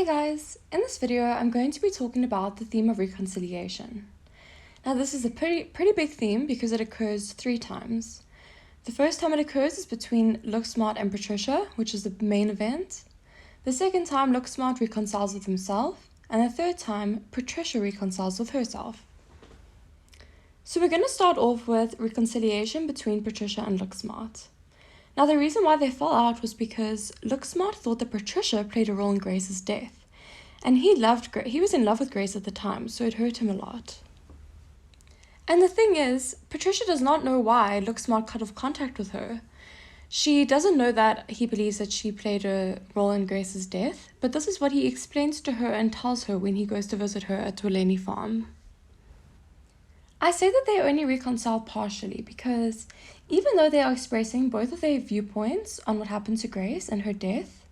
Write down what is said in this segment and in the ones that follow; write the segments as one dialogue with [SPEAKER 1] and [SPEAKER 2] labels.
[SPEAKER 1] Hey guys, in this video I'm going to be talking about the theme of reconciliation. Now this is a pretty big theme because it occurs 3 times. The first time it occurs is between Looksmart and Patricia, which is the main event. The second time Looksmart reconciles with himself, and the third time Patricia reconciles with herself. So we're going to start off with reconciliation between Patricia and Looksmart. Now the reason why they fell out was because Looksmart thought that Patricia played a role in Grace's death. And he was in love with Grace at the time, so it hurt him a lot. And the thing is, Patricia does not know why Looksmart cut off contact with her. She doesn't know that he believes that she played a role in Grace's death, but this is what he explains to her and tells her when he goes to visit her at Twileni Farm. I say that they only reconcile partially because even though they are expressing both of their viewpoints on what happened to Grace and her death,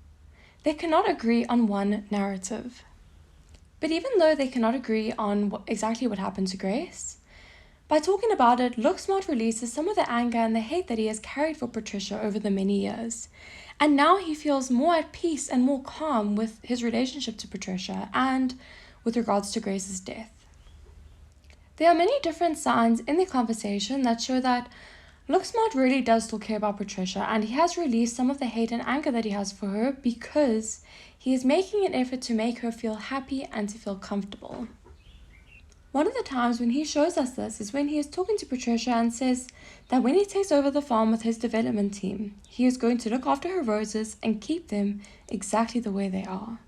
[SPEAKER 1] they cannot agree on one narrative. But even though they cannot agree on exactly what happened to Grace, by talking about it, Looksmart releases some of the anger and the hate that he has carried for Patricia over the many years. And now he feels more at peace and more calm with his relationship to Patricia and with regards to Grace's death. There are many different signs in the conversation that show that Looksmart really does still care about Patricia, and he has released some of the hate and anger that he has for her because he is making an effort to make her feel happy and to feel comfortable. One of the times when he shows us this is when he is talking to Patricia and says that when he takes over the farm with his development team, he is going to look after her roses and keep them exactly the way they are.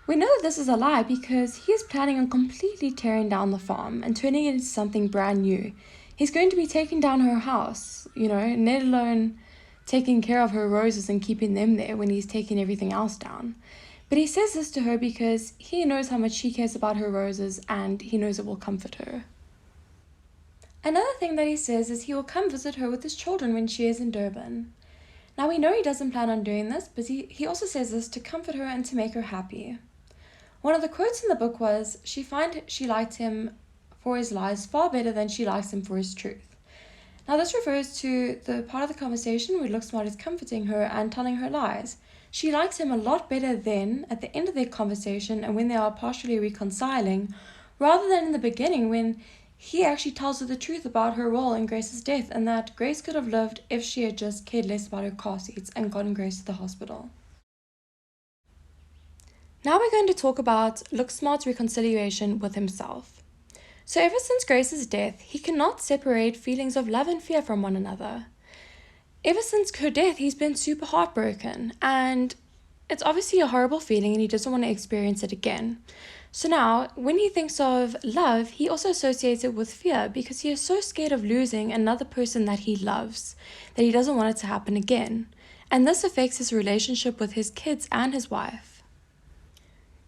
[SPEAKER 1] We know that this is a lie because he is planning on completely tearing down the farm and turning it into something brand new. He's going to be taking down her house, let alone taking care of her roses and keeping them there when he's taking everything else down. But he says this to her because he knows how much she cares about her roses and he knows it will comfort her. Another thing that he says is he will come visit her with his children when she is in Durban. Now we know he doesn't plan on doing this, but he also says this to comfort her and to make her happy. One of the quotes in the book was, she liked him for his lies far better than she likes him for his truth. Now this refers to the part of the conversation where Looksmart is comforting her and telling her lies. She likes him a lot better then, at the end of their conversation and when they are partially reconciling, rather than in the beginning when he actually tells her the truth about her role in Grace's death and that Grace could have lived if she had just cared less about her car seats and gotten Grace to the hospital. Now we're going to talk about Looksmart's reconciliation with himself. So ever since Grace's death, he cannot separate feelings of love and fear from one another. Ever since her death, he's been super heartbroken, and it's obviously a horrible feeling and he doesn't want to experience it again. So now, when he thinks of love, he also associates it with fear because he is so scared of losing another person that he loves, that he doesn't want it to happen again. And this affects his relationship with his kids and his wife.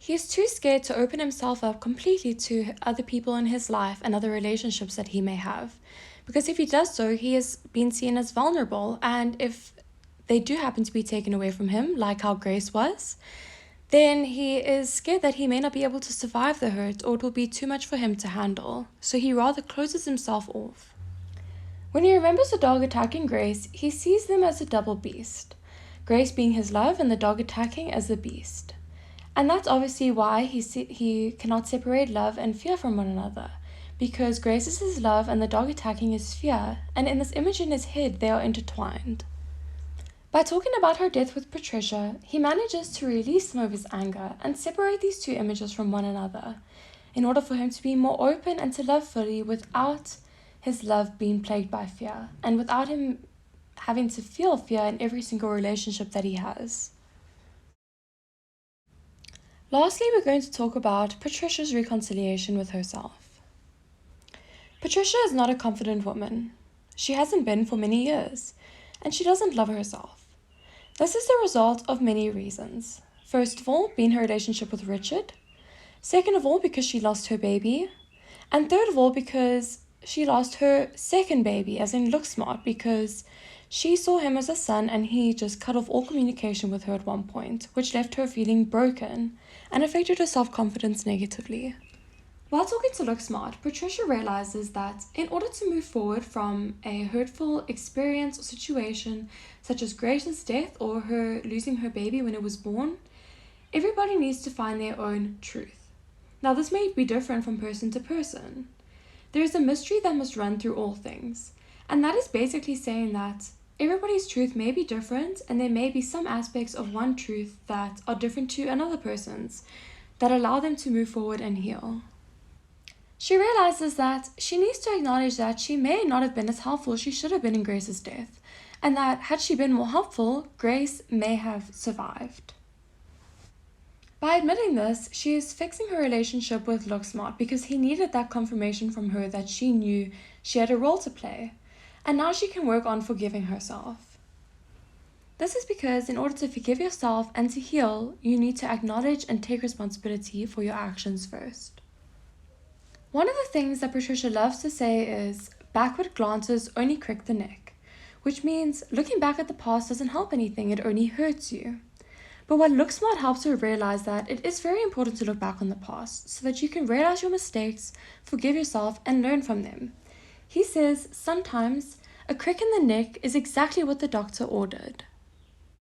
[SPEAKER 1] He is too scared to open himself up completely to other people in his life and other relationships that he may have. Because if he does so, he is being seen as vulnerable, and if they do happen to be taken away from him, like how Grace was, then he is scared that he may not be able to survive the hurt or it will be too much for him to handle. So he rather closes himself off. When he remembers the dog attacking Grace, he sees them as a double beast. Grace being his love and the dog attacking as the beast. And that's obviously why he cannot separate love and fear from one another, because Grace is his love and the dog attacking is fear, and in this image in his head they are intertwined. By talking about her death with Patricia, he manages to release some of his anger and separate these two images from one another, in order for him to be more open and to love fully without his love being plagued by fear, and without him having to feel fear in every single relationship that he has. Lastly, we're going to talk about Patricia's reconciliation with herself. Patricia is not a confident woman. She hasn't been for many years, and she doesn't love herself. This is the result of many reasons. First of all, being her relationship with Richard. Second of all, because she lost her baby. And third of all, because she lost her second baby, as in Looksmart, because she saw him as a son and he just cut off all communication with her at one point, which left her feeling broken and affected her self-confidence negatively. While talking to Looksmart, Patricia realizes that in order to move forward from a hurtful experience or situation such as Grace's death or her losing her baby when it was born, Everybody needs to find their own truth. Now, this may be different from person to person. There is a mystery that must run through all things, and that is basically saying that everybody's truth may be different, and there may be some aspects of one truth that are different to another person's that allow them to move forward and heal. She realizes that she needs to acknowledge that she may not have been as helpful as she should have been in Grace's death, and that had she been more helpful, Grace may have survived. By admitting this, she is fixing her relationship with Looksmart because he needed that confirmation from her that she knew she had a role to play, and now she can work on forgiving herself. This is because in order to forgive yourself and to heal, you need to acknowledge and take responsibility for your actions first. One of the things that Patricia loves to say is, backward glances only crick the neck, which means looking back at the past doesn't help anything, it only hurts you. But what Looksmart helps her realize that it is very important to look back on the past so that you can realize your mistakes, forgive yourself, and learn from them. He says sometimes a crick in the neck is exactly what the doctor ordered.